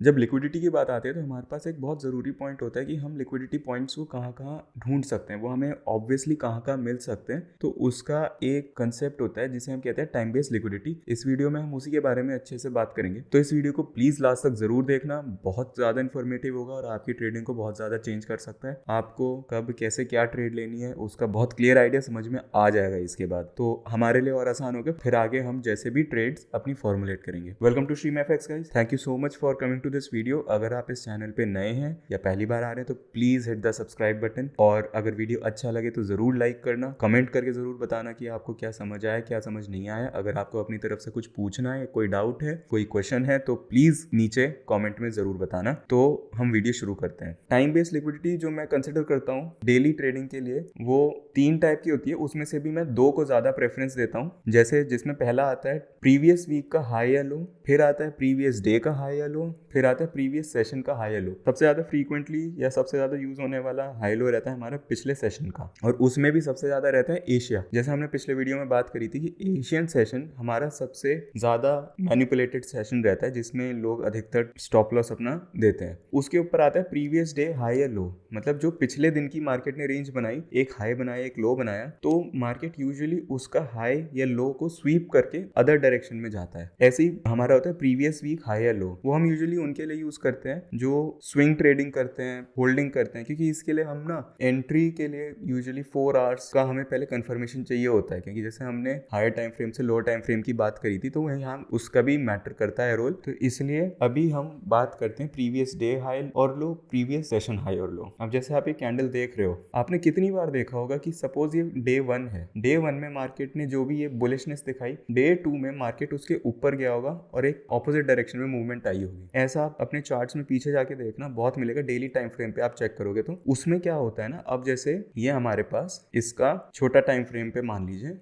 जब लिक्विडिटी की बात आती है तो हमारे पास एक बहुत ज़रूरी पॉइंट होता है कि हम लिक्विडिटी पॉइंट्स को कहाँ कहाँ ढूंढ सकते हैं, वो हमें ऑब्वियसली कहाँ कहाँ मिल सकते हैं। तो उसका एक कंसेप्ट होता है जिसे हम कहते हैं टाइम बेस्ड लिक्विडिटी। इस वीडियो में हम उसी के बारे में अच्छे से बात करेंगे, तो इस वीडियो को प्लीज़ लास्ट तक ज़रूर देखना, बहुत ज़्यादा इन्फॉर्मेटिव होगा और आपकी ट्रेडिंग को बहुत ज़्यादा चेंज कर सकता है। आपको कब कैसे क्या ट्रेड लेनी है उसका बहुत क्लियर आइडिया समझ में आ जाएगा इसके बाद, तो हमारे लिए और आसान होगा। फिर आगे हम जैसे भी ट्रेड्स अपनी फॉर्मुलेट करेंगे। Welcome to stream FX guys, thank you so much for coming to this video. अगर आप इस चैनल पे नए हैं या पहली बार आ रहे हैं तो please hit the subscribe button, और अगर वीडियो अच्छा लगे तो जरूर लाइक करना, कमेंट करके जरूर बताना कि आपको क्या समझ आया क्या समझ नहीं आया। अगर आपको अपनी तरफ से कुछ पूछना है, कोई डाउट है, कोई क्वेश्चन है तो प्लीज नीचे कॉमेंट में जरूर बताना। तो हम वीडियो शुरू करते हैं। टाइम बेस्ड लिक्विडिटी जो मैं कंसिडर करता हूँ डेली ट्रेडिंग के लिए, वो 3 टाइप की होती है। उसमें से भी मैं 2 को ज्यादा प्रेफरेंस देता हूँ। जैसे जिसमें पहला आता है प्रीवियस वीक का हाई या लो, फिर आता है प्रीवियस डे का हाई या लो, फिर आता है प्रीवियस सेशन का हाई या लो। सबसे ज्यादा फ्रीक्वेंटली या सबसे ज्यादा यूज होने वाला हाई लो रहता है हमारा पिछले सेशन का, और उसमें भी सबसे ज्यादा रहता है एशिया। जैसे हमने पिछले वीडियो में बात करी थी कि एशियन सेशन हमारा सबसे ज्यादा मैनिपुलेटेड सेशन रहता है, जिसमें लोग अधिकतर स्टॉप लॉस अपना देते हैं। उसके ऊपर आता है प्रीवियस डे हाई या लो, मतलब जो पिछले दिन की मार्केट ने रेंज बनाई, एक हाई बनाया एक लो बनाया, तो मार्केट यूजुअली उसका हाई या लो को स्वीप करके अदर डायरेक्शन में जाता है। ऐसे ही हमारा होता है प्रीवियस वीक हाई या लो। वो हम यूजुअली उनके लिए यूज करते हैं जो स्विंग ट्रेडिंग करते हैं, होल्डिंग करते हैं, क्योंकि इसके लिए हम ना एंट्री के लिए यूजुअली 4 आवर्स का हमें पहले कंफर्मेशन चाहिए होता है, क्योंकि जैसे हमने हायर टाइम फ्रेम से लोअर टाइम फ्रेम की बात करी थी तो यहाँ उसका भी मैटर करता है रोल। तो इसलिए अभी हम बात करते हैं प्रीवियस डे हाई और लो, प्रीवियस सेशन हाई और लो। अब जैसे आप ये कैंडल देख रहे हो, आपने कितनी बार देखा होगा कि सपोज ये डे 1 है, डे 1 में मार्केट ने जो भी ये बुलिशनेस दिखाई, डे 2 में मार्केट उसके ऊपर गया होगा और एक ऑपोजिट डायरेक्शन में मूवमेंट आई होगी। ऐसा आप अपने चार्ट्स में पीछे जाके देखना, बहुत मिलेगा। डेली टाइम फ्रेम पे आप चेक करोगे तो उसमें क्या होता है ना, अब जैसे ये हमारे पास इसका छोटा टाइम फ्रेम पे मान लीजिए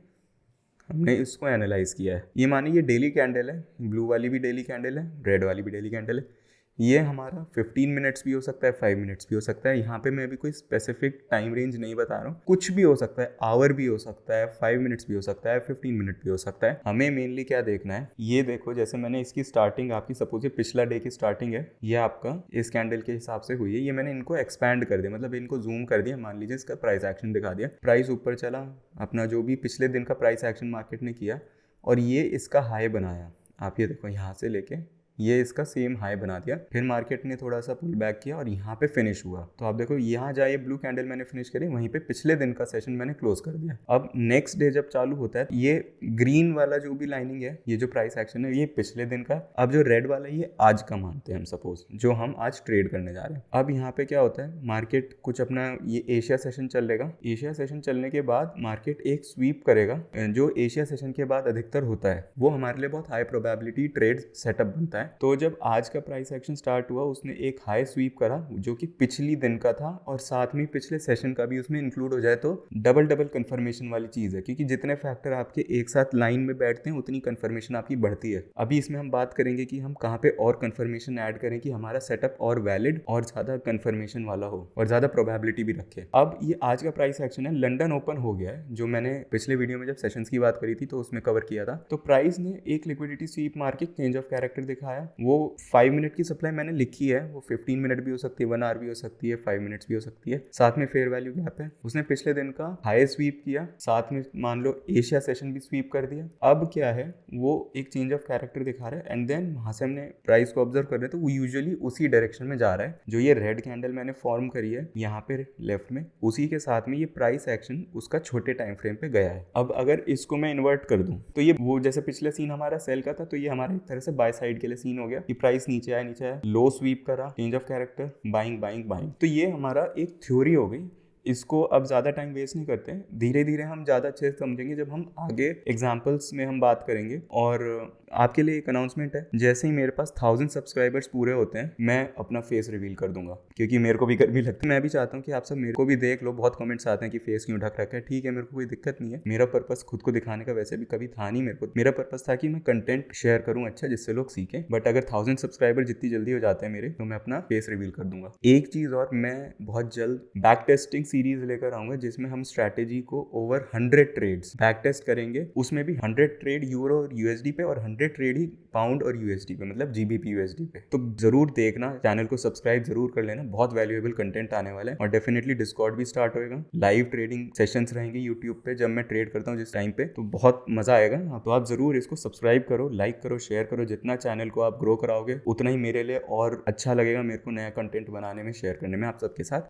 हमने इसको एनालाइज किया है। ये मानिए ये डेली कैंडल है, ब्लू वाली भी डेली कैंडल है, रेड वाली भी डेली कैंडल है। ये हमारा 15 मिनट्स भी हो सकता है, 5 मिनट्स भी हो सकता है। यहाँ पे मैं अभी कोई स्पेसिफिक टाइम रेंज नहीं बता रहा हूँ, कुछ भी हो सकता है, आवर भी हो सकता है, 5 मिनट्स भी हो सकता है, 15 मिनट भी हो सकता है। हमें मेनली क्या देखना है, ये देखो जैसे मैंने इसकी स्टार्टिंग आपकी सपोज ये पिछला डे की स्टार्टिंग है, ये आपका इस कैंडल के हिसाब से हुई है। ये मैंने इनको एक्सपैंड कर दिया, मतलब इनको जूम कर दिया। मान लीजिए इसका प्राइस एक्शन दिखा दिया, प्राइस ऊपर चला, अपना जो भी पिछले दिन का प्राइस एक्शन मार्केट ने किया, और ये इसका हाई बनाया। आप ये देखो यहाँ से लेके ये इसका सेम हाई बना दिया, फिर मार्केट ने थोड़ा सा पुल बैक किया और यहाँ पे फिनिश हुआ। तो आप देखो यहाँ जाए ब्लू कैंडल मैंने फिनिश करी, वहीं पे पिछले दिन का सेशन मैंने क्लोज कर दिया। अब नेक्स्ट डे जब चालू होता है, ये ग्रीन वाला जो भी लाइनिंग है, ये जो प्राइस एक्शन है, ये पिछले दिन का। अब जो रेड वाला ये आज का मानते हैं हम, सपोज जो हम आज ट्रेड करने जा रहे हैं। अब यहाँ पे क्या होता है, मार्केट कुछ अपना ये एशिया सेशन चलेगा, एशिया सेशन चलने के बाद मार्केट एक स्वीप करेगा। जो एशिया सेशन के बाद अधिकतर होता है वो हमारे लिए बहुत हाई प्रोबेबिलिटी ट्रेड सेटअप बनता है। तो जब आज का प्राइस एक्शन स्टार्ट हुआ, उसने एक हाई स्वीप करा जो कि पिछली दिन का था, और साथ में पिछले सेशन का भी उसमें इंक्लूड हो जाए तो डबल डबल कंफर्मेशन वाली चीज है, क्योंकि जितने फैक्टर आपके एक साथ लाइन में बैठते हैं उतनी कंफर्मेशन आपकी बढ़ती है। अभी इसमें हम बात करेंगे कि हम कहाँ पे और कंफर्मेशन ऐड करें कि हमारा सेटअप और वैलिड और ज्यादा कंफर्मेशन वाला हो और ज्यादा प्रोबेबिलिटी भी रखे। अब ये आज का प्राइस एक्शन है, लंदन ओपन हो गया है, जो मैंने पिछले वीडियो में जब सेशंस की बात करी थी तो उसमें कवर किया था। तो प्राइस ने एक लिक्विडिटी स्वीप मार के चेंज ऑफ कैरेक्टर दिखाया। वो 5 मिनट की सप्लाई मैंने लिखी है, वो 15 मिनट भी हो सकती है, 1 आवर भी हो सकती है, 5 मिनट्स भी हो सकती है, साथ में फेयर वैल्यू गैप है। उसने पिछले दिन का हाई स्वीप किया, साथ में मान लो एशिया सेशन भी स्वीप कर दिया। अब क्या है, वो एक चेंज ऑफ कैरेक्टर दिखा रहा है, एंड देन वहां से हमने प्राइस को ऑब्जर्व कर रहे हैं तो वो यूजुअली उसी डायरेक्शन में जा रहा है। जो ये रेड कैंडल मैंने फॉर्म करी है यहाँ पे लेफ्ट में, उसी के साथ में ये प्राइस एक्शन उसका छोटे टाइम फ्रेम पे गया है। अब अगर इसको मैं इन्वर्ट कर दूं तो ये वो जैसे पिछले सीन हमारा सेल का था, तो ये हमारा एक तरह से बाय साइड के लिए सीन हो गया कि प्राइस नीचे आया, लो स्वीप करा, change of character, buying buying buying. तो ये हमारा एक थ्योरी हो गई। इसको अब ज़्यादा टाइम वेस्ट नहीं करते हैं, धीरे धीरे हम ज़्यादा अच्छे से समझेंगे जब हम आगे एग्जाम्पल्स में हम बात करेंगे। और आपके लिए एक अनाउंसमेंट है, जैसे ही मेरे पास 1000 सब्सक्राइबर्स पूरे होते हैं मैं अपना फेस रिवील कर दूंगा, क्योंकि मेरे को भी गर्मी लगती है। मैं भी चाहता हूँ कि आप सब मेरे को भी देख लो। बहुत कमेंट्स आते हैं कि फेस क्यों ढक रखा है, ठीक है, मेरे को कोई दिक्कत नहीं है। मेरा पर्पस खुद को दिखाने का वैसे भी कभी था नहीं। मेरा पर्पस था कि मैं कंटेंट शेयर करूँ अच्छा, जिससे लोग सीखें। बट अगर 1000 सब्सक्राइबर जितनी जल्दी हो जाते हैं मेरे, तो मैं अपना फेस रिवील कर दूंगा। एक चीज़ और, मैं बहुत जल्द बैक टेस्टिंग सीरीज लेकर आऊंगा जिसमें हम स्ट्रैटेजी को ओवर 100 ट्रेड्स बैक टेस्ट करेंगे, उसमें भी 100 ट्रेड यूरो और यूएसडी पे और 100 ट्रेड ही पाउंड और यूएसडी पे, मतलब जीबीपी यूएसडी पे। तो जरूर देखना, चैनल को सब्सक्राइब जरूर कर लेना, बहुत वैल्यूएबल कंटेंट आने वाला है। और डेफिनेटली डिस्कॉर्ड भी स्टार्ट होएगा, लाइव ट्रेडिंग सेशंस रहेंगे यूट्यूब पे जब मैं ट्रेड करता हूँ जिस टाइम पे, तो बहुत मजा आएगा। तो आप जरूर इसको सब्सक्राइब करो, लाइक करो, शेयर करो। जितना चैनल को आप ग्रो कराओगे उतना ही मेरे लिए और अच्छा लगेगा, मेरे को नया कंटेंट बनाने में, शेयर करने में आप सबके साथ।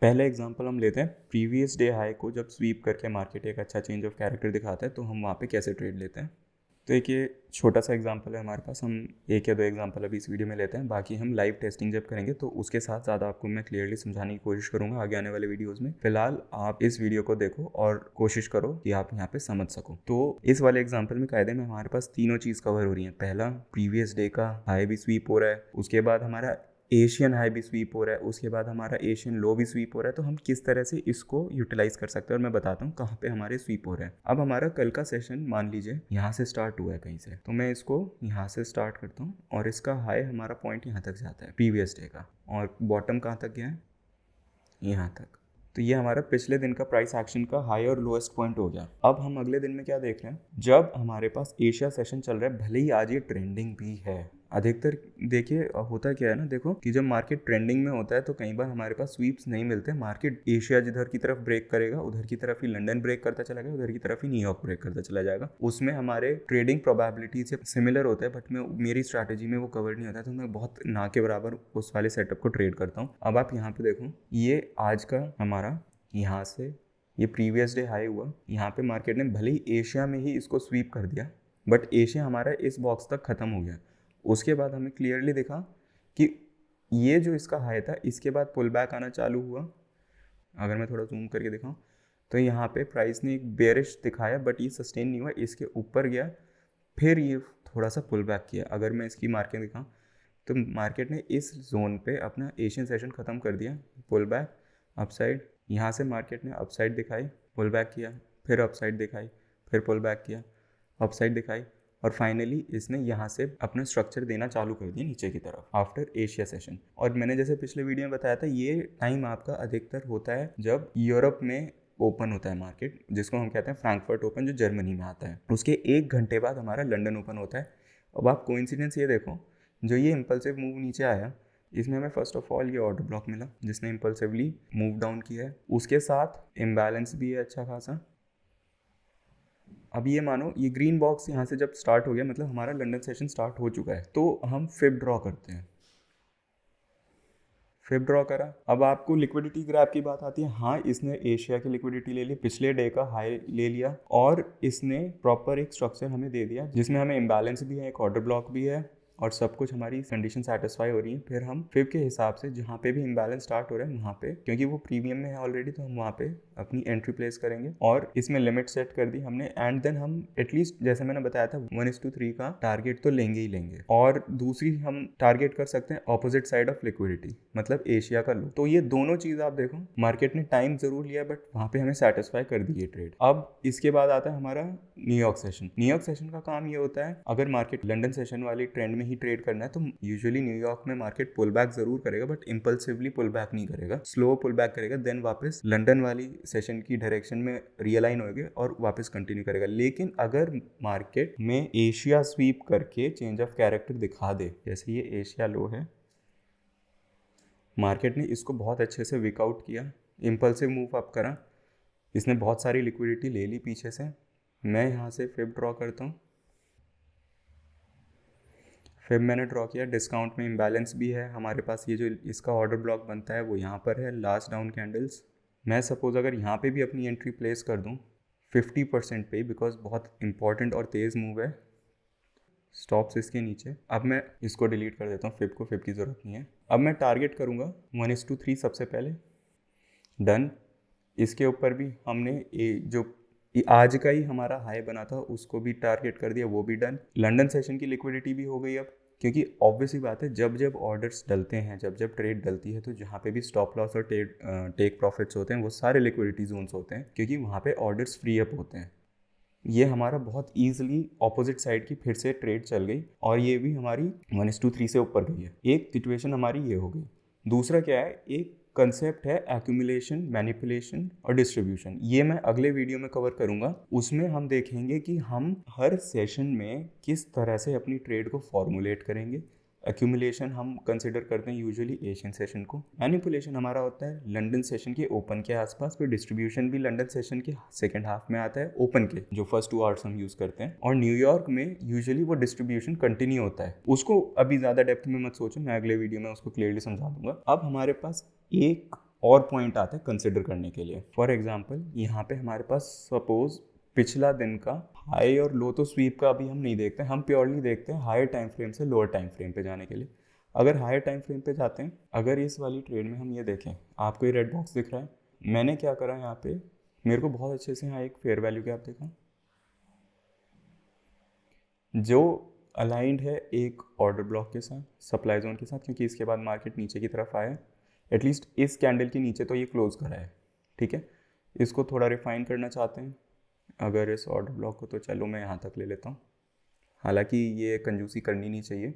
पहले एग्जांपल हम लेते हैं प्रीवियस डे हाई को जब स्वीप करके मार्केट एक अच्छा चेंज ऑफ कैरेक्टर दिखाता है तो हम वहाँ पे कैसे ट्रेड लेते हैं। तो एक ये छोटा सा एग्जांपल है हमारे पास, हम एक या दो एग्जांपल अभी इस वीडियो में लेते हैं, बाकी हम लाइव टेस्टिंग जब करेंगे तो उसके साथ ज़्यादा आपको मैं क्लियरली समझाने की कोशिश करूंगा आगे आने वाले वीडियोस में। फिलहाल आप इस वीडियो को देखो और कोशिश करो कि आप यहाँ पे समझ सको। तो इस वाले एग्जाम्पल में कायदे में हमारे पास तीनों चीज़ कवर हो रही है। पहला, प्रीवियस डे का हाई भी स्वीप हो रहा है, उसके बाद हमारा एशियन हाई भी स्वीप हो रहा है, उसके बाद हमारा एशियन लो भी स्वीप हो रहा है। तो हम किस तरह से इसको यूटिलाइज कर सकते हैं और मैं बताता हूँ कहाँ पे हमारे स्वीप हो रहे हैं। अब हमारा कल का सेशन मान लीजिए यहाँ से स्टार्ट हुआ है कहीं से, तो मैं इसको यहाँ से स्टार्ट करता हूँ और इसका हाई हमारा पॉइंट यहाँ तक जाता है प्रीवियस डे का, और बॉटम कहाँ तक गया है, यहाँ तक। तो ये हमारा पिछले दिन का प्राइस एक्शन का हाई और लोएस्ट पॉइंट हो गया। अब हम अगले दिन में क्या देख रहे हैं, जब हमारे पास एशिया सेशन चल रहा है, भले ही आज ये ट्रेंडिंग भी है, अधिकतर देखिए होता क्या है ना, देखो कि जब मार्केट ट्रेंडिंग में होता है तो कई बार हमारे पास स्वीप्स नहीं मिलते। मार्केट एशिया जिधर की तरफ ब्रेक करेगा उधर की तरफ ही लंदन ब्रेक करता चला गया, उधर की तरफ ही न्यूयॉर्क ब्रेक करता चला जाएगा। उसमें हमारे ट्रेडिंग प्रोबेबिलिटी से सिमिलर होता है, बट मैं मेरी स्ट्रैटेजी में वो कवर नहीं होता, तो मैं बहुत ना के बराबर उस वाले सेटअप को ट्रेड करता हूँ। अब आप यहाँ पे देखो, ये आज का हमारा यहाँ से ये प्रीवियस डे हाई हुआ, यहाँ पे मार्केट ने भले ही एशिया में ही इसको स्वीप कर दिया, बट एशिया हमारा इस बॉक्स तक ख़त्म हो गया। उसके बाद हमें क्लियरली दिखा कि ये जो इसका हाई था इसके बाद पुल बैक आना चालू हुआ। अगर मैं थोड़ा जूम करके दिखाऊं तो यहाँ पे प्राइस ने एक बेरिश दिखाया, बट ये सस्टेन नहीं हुआ, इसके ऊपर गया, फिर ये थोड़ा सा पुल बैक किया। अगर मैं इसकी मार्केट दिखाऊं तो मार्केट ने इस जोन पे अपना एशियन सेशन ख़त्म कर दिया, पुल बैक अपसाइड। यहाँ से मार्केट ने अपसाइड दिखाई, पुल बैक किया, फिर अपसाइड दिखाई, फिर पुल बैक किया, अपसाइड दिखाई, और फाइनली इसने यहाँ से अपना स्ट्रक्चर देना चालू कर दिया नीचे की तरफ आफ्टर एशिया सेशन। और मैंने जैसे पिछले वीडियो में बताया था, ये टाइम आपका अधिकतर होता है जब यूरोप में ओपन होता है मार्केट, जिसको हम कहते हैं फ्रैंकफर्ट ओपन, जो जर्मनी में आता है। उसके 1 घंटे बाद हमारा लंदन ओपन होता है। अब आप कोइंसिडेंस ये देखो, जो ये इम्पल्सिव मूव नीचे आया, इसमें हमें फर्स्ट ऑफ ऑल ये ऑर्डर ब्लॉक मिला जिसने इम्पल्सिवली मूव डाउन किया है, उसके साथ इम्बैलेंस भी है अच्छा खासा। अब ये मानो ये ग्रीन बॉक्स यहाँ से जब स्टार्ट हो गया, मतलब हमारा लंदन सेशन स्टार्ट हो चुका है, तो हम फिब ड्रॉ करते हैं। फिब ड्रॉ करा, अब आपको लिक्विडिटी ग्रैब की बात आती है। हाँ, इसने एशिया की लिक्विडिटी ले ली, पिछले डे का हाई ले लिया, और इसने प्रॉपर एक स्ट्रक्चर हमें दे दिया जिसमें हमें इम्बैलेंस भी है, एक ऑर्डर ब्लॉक भी है, और सब कुछ हमारी कंडीशन सेटिस्फाई हो रही है। फिर हम फिब के हिसाब से जहाँ पे भी इम्बैलेंस स्टार्ट हो रहा है वहाँ पे, क्योंकि वो प्रीमियम में है ऑलरेडी, तो हम वहाँ पे अपनी एंट्री प्लेस करेंगे और इसमें लिमिट सेट कर दी हमने। एंड देन हम एटलीस्ट, जैसे मैंने बताया था, 1:3 का टारगेट तो लेंगे ही लेंगे। और दूसरी हम टारगेट कर सकते हैं ऑपोजिट साइड ऑफ लिक्विडिटी, मतलब एशिया का लो। तो ये दोनों चीज आप देखो, मार्केट ने टाइम जरूर लिया बट वहाँ पे हमें सेटिस्फाई कर दी ये ट्रेड। अब इसके बाद आता है हमारा न्यूयॉर्क सेशन। न्यूयॉर्क सेशन का काम ये होता है, अगर मार्केट लंदन सेशन वाली ट्रेंड में ही ट्रेड करना है तो यूजुअली न्यूयॉर्क में मार्केट पुल बैक जरूर करेगा, बट इंपल्सिवली पुल बैक नहीं करेगा, स्लो पुल बैक करेगा, देन वापस लंदन वाली सेशन की डायरेक्शन में रियलाइन होगा और वापस कंटिन्यू करेगा। लेकिन अगर मार्केट में एशिया स्वीप करके चेंज ऑफ कैरेक्टर दिखा दे, जैसे ये एशिया लो है, मार्केट ने इसको बहुत अच्छे से विकआउट किया, इंपल्सिव मूव अप करा, इसने बहुत सारी लिक्विडिटी ले ली पीछे से। मैं यहाँ से फिब ड्रॉ करता हूँ, फिर मैंने ड्रॉ किया, डिस्काउंट में इम्बैलेंस भी है हमारे पास। ये जो इसका ऑर्डर ब्लॉक बनता है वो यहाँ पर है, लास्ट डाउन कैंडल्स। मैं सपोज अगर यहाँ पे भी अपनी एंट्री प्लेस कर दूँ 50% पे, बिकॉज बहुत इंपॉर्टेंट और तेज़ मूव है, स्टॉप्स इसके नीचे। अब मैं इसको डिलीट कर देता हूँ, फिब को, फिब की ज़रूरत नहीं है। अब मैं टारगेट करूँगा 1:3 सबसे पहले, डन। इसके ऊपर भी हमने जो आज का ही हमारा हाई बना था उसको भी टारगेट कर दिया, वो भी डन। लंदन सेशन की लिक्विडिटी भी हो गई अब, क्योंकि ऑब्वियस ही बात है, जब जब ऑर्डर्स डलते हैं, जब जब ट्रेड डलती है, तो जहाँ पे भी स्टॉप लॉस और टेक प्रॉफिट्स होते हैं वो सारे लिक्विडिटी जोन्स होते हैं, क्योंकि वहाँ पे ऑर्डर्स फ्री अप होते हैं। ये हमारा बहुत ईजिली ऑपोजिट साइड की फिर से ट्रेड चल गई और ये भी हमारी 1:3 से ऊपर गई है। एक सिचुएशन हमारी ये हो गई। दूसरा क्या है, एक कंसेप्ट है एक्यूमुलेशन, मैनिपुलेशन और डिस्ट्रीब्यूशन। ये मैं अगले वीडियो में कवर करूंगा। उसमें हम देखेंगे कि हम हर सेशन में किस तरह से अपनी ट्रेड को फॉर्मुलेट करेंगे। एक्यूमुलेशन हम कंसिडर करते हैं यूजुअली एशियन सेशन को, मैनिपुलेशन हमारा होता है लंदन सेशन के ओपन के आसपास, फिर डिस्ट्रीब्यूशन भी लंदन सेशन के सेकेंड हाफ में आता है ओपन के, जो फर्स्ट 2 आवर्स हम यूज़ करते हैं। और न्यूयॉर्क में यूजुअली वो डिस्ट्रीब्यूशन कंटिन्यू होता है। उसको अभी ज़्यादा डेप्थ में मत सोचो, मैं अगले वीडियो में उसको क्लियरली समझा दूंगा। अब हमारे पास एक और पॉइंट आता है कंसिडर करने के लिए। फॉर एग्जाम्पल यहाँ पे हमारे पास सपोज पिछला दिन का हाई और लो, तो स्वीप का अभी हम नहीं देखते, हम प्योरली देखते हैं हायर टाइम फ्रेम से लोअर टाइम फ्रेम पे जाने के लिए। अगर हायर टाइम फ्रेम पे जाते हैं, अगर इस वाली ट्रेड में हम ये देखें, आपको ये रेड बॉक्स दिख रहा है, मैंने क्या करा यहाँ पे, मेरे को बहुत अच्छे से यहाँ एक फेयर वैल्यू गैप देखा जो अलाइंड है एक ऑर्डर ब्लॉक के साथ, सप्लाई जोन के साथ, क्योंकि इसके बाद मार्केट नीचे की तरफ आया, एटलीस्ट इस कैंडल के नीचे तो ये क्लोज करा है। ठीक है, इसको थोड़ा रिफाइन करना चाहते हैं अगर इस ऑर्डर ब्लॉक को, तो चलो मैं यहाँ तक ले लेता हूँ। हालांकि ये कंजूसी करनी नहीं चाहिए,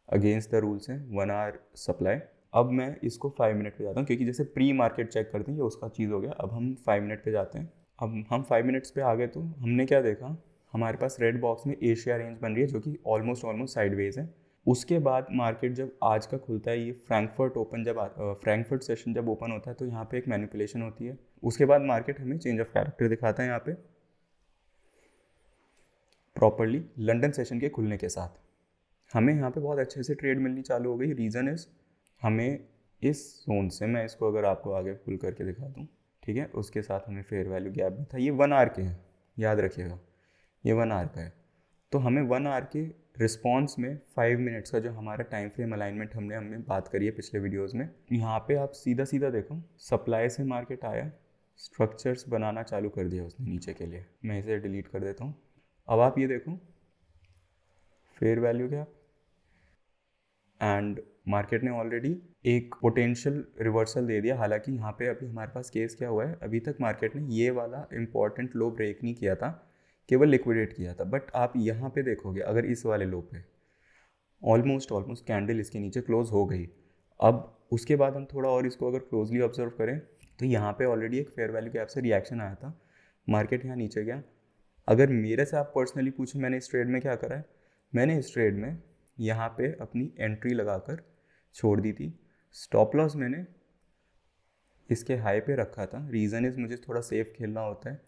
अगेंस्ट द रूल्स है 1 आवर सप्लाई। अब मैं इसको 5 मिनट पे जाता हूँ, क्योंकि जैसे प्री मार्केट चेक करते हैं ये उसका चीज़ हो गया। अब हम 5 मिनट पे जाते हैं। अब हम 5 मिनट्स पे आ गए तो हमने क्या देखा, हमारे पास रेड बॉक्स में एशिया रेंज बन रही है जो कि ऑलमोस्ट साइडवेज है। उसके बाद मार्केट जब आज का खुलता है, ये फ्रैंकफर्ट ओपन जब फ्रैंकफर्ट सेशन जब ओपन होता है तो यहाँ पे एक मैनिपुलेशन होती है। उसके बाद मार्केट हमें चेंज ऑफ कैरेक्टर दिखाता है यहाँ पे प्रॉपरली लंदन सेशन के खुलने के साथ। हमें यहाँ पे बहुत अच्छे से ट्रेड मिलनी चालू हो गई। रीज़न इज़ हमें इस जोन से, मैं इसको अगर आपको आगे पुल करके दिखा दूँ, ठीक है, उसके साथ हमें फेयर वैल्यू गैप भी था। ये 1 आवर के हैं, याद रखिएगा ये 1 आवर का है। तो हमें 1 आवर के रिस्पॉन्स में 5 मिनट्स का जो हमारा टाइम फ्रेम अलाइनमेंट हमने बात करी है पिछले वीडियोज़ में, यहाँ पे आप सीधा सीधा देखो, सप्लाई से मार्केट आया, स्ट्रक्चर्स बनाना चालू कर दिया उसने नीचे के लिए। मैं इसे डिलीट कर देता हूँ। अब आप ये देखो fair value gap, and market ने ऑलरेडी एक पोटेंशियल रिवर्सल दे दिया। हालांकि यहाँ पे अभी हमारे पास केस क्या हुआ है, अभी तक मार्केट ने ये वाला इंपॉर्टेंट लो ब्रेक नहीं किया था, केवल लिक्विडेट किया था। बट आप यहाँ पे देखोगे, अगर इस वाले लो पे ऑलमोस्ट कैंडल इसके नीचे क्लोज हो गई। अब उसके बाद हम थोड़ा और इसको अगर क्लोजली ऑब्जर्व करें तो यहाँ पे ऑलरेडी एक फेयर वैल्यू गैप से रिएक्शन आया था, मार्केट यहाँ नीचे गया। अगर मेरे से आप पर्सनली पूछें मैंने इस ट्रेड में क्या करा है, मैंने इस ट्रेड में यहाँ पे अपनी एंट्री लगाकर छोड़ दी थी। स्टॉप लॉस मैंने इसके हाई पे रखा था। रीज़न इज़ मुझे थोड़ा सेफ खेलना होता है,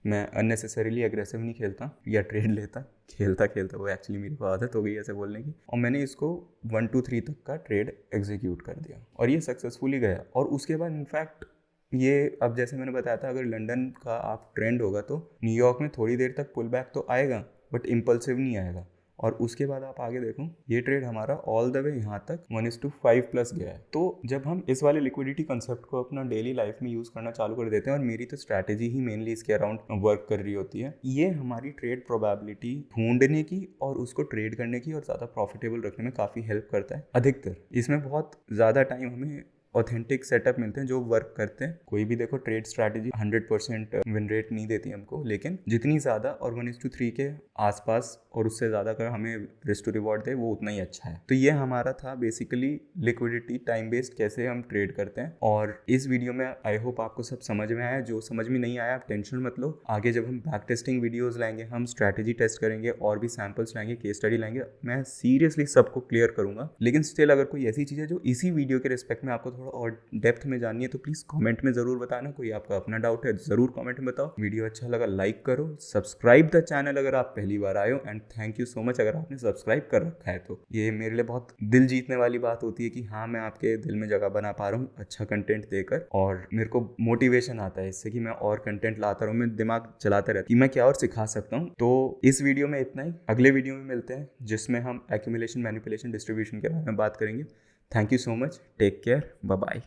मैं अननेसेसरीली एग्रेसिव नहीं खेलता या ट्रेड लेता, खेलता वो एक्चुअली मेरी को आदत हो गई ऐसे बोलने की। और मैंने इसको 1 to 3 तक का ट्रेड एग्जीक्यूट कर दिया और ये सक्सेसफुली गया। और उसके बाद इनफैक्ट ये, अब जैसे मैंने बताया था, अगर लंदन का आप ट्रेंड होगा तो न्यूयॉर्क में थोड़ी देर तक पुल बैक तो आएगा बट इम्पल्सिव नहीं आएगा। और उसके बाद आप आगे देखो, ये ट्रेड हमारा ऑल द वे यहाँ तक 1:5 प्लस गया है। तो जब हम इस वाले लिक्विडिटी कंसेप्ट को अपना डेली लाइफ में यूज़ करना चालू कर देते हैं, और मेरी तो स्ट्रैटेजी ही मेनली इसके अराउंड वर्क कर रही होती है, ये हमारी ट्रेड प्रोबेबिलिटी ढूंढने की और उसको ट्रेड करने की और ज़्यादा प्रॉफिटेबल रखने में काफ़ी हेल्प करता है। अधिकतर इसमें बहुत ज़्यादा टाइम हमें ऑथेंटिक सेटअप मिलते हैं जो वर्क करते हैं। कोई भी देखो ट्रेड स्ट्रैटेजी 100% विन रेट नहीं देती हमको, लेकिन जितनी ज़्यादा और 1:3 के आसपास और उससे ज़्यादा अगर हमें रिस्क टू रिवॉर्ड दे वो उतना ही अच्छा है। तो ये हमारा था बेसिकली लिक्विडिटी टाइम बेस्ड कैसे हम ट्रेड करते हैं। और इस वीडियो में आई होप आपको सब समझ में आया। जो समझ में नहीं आया आप टेंशन मत लो, आगे जब हम बैक टेस्टिंग वीडियोज़ लाएंगे, हम स्ट्रैटेजी टेस्ट करेंगे और भी सैम्पल्स लाएंगे, केस स्टडी लाएंगे, मैं सीरियसली सबको क्लियर करूँगा। लेकिन स्टिल अगर कोई ऐसी चीज़ है जो इसी वीडियो के रिस्पेक्ट में आपको और डेप्थ में जाननी है तो प्लीज़ कमेंट में ज़रूर बताना। कोई आपका अपना डाउट है ज़रूर कमेंट में बताओ। वीडियो अच्छा लगा लाइक करो, सब्सक्राइब द चैनल अगर आप पहली बार आए हो, and thank you so much अगर आपने सब्सक्राइब कर रखा है। तो ये मेरे लिए बहुत दिल जीतने वाली बात होती है कि हाँ मैं आपके दिल में जगह बना पा रहा हूँ अच्छा कंटेंट देकर, और मेरे को मोटिवेशन आता है इससे कि मैं और कंटेंट लाता रहूँ, मैं दिमाग चलाता रहता कि मैं क्या और सिखा सकता हूँ। तो इस वीडियो में इतना ही, अगले वीडियो में मिलते हैं जिसमें हम एक्यूमुलेशन, मैनिपुलेशन, डिस्ट्रीब्यूशन के बारे में बात करेंगे। Thank you so much, take care, bye bye.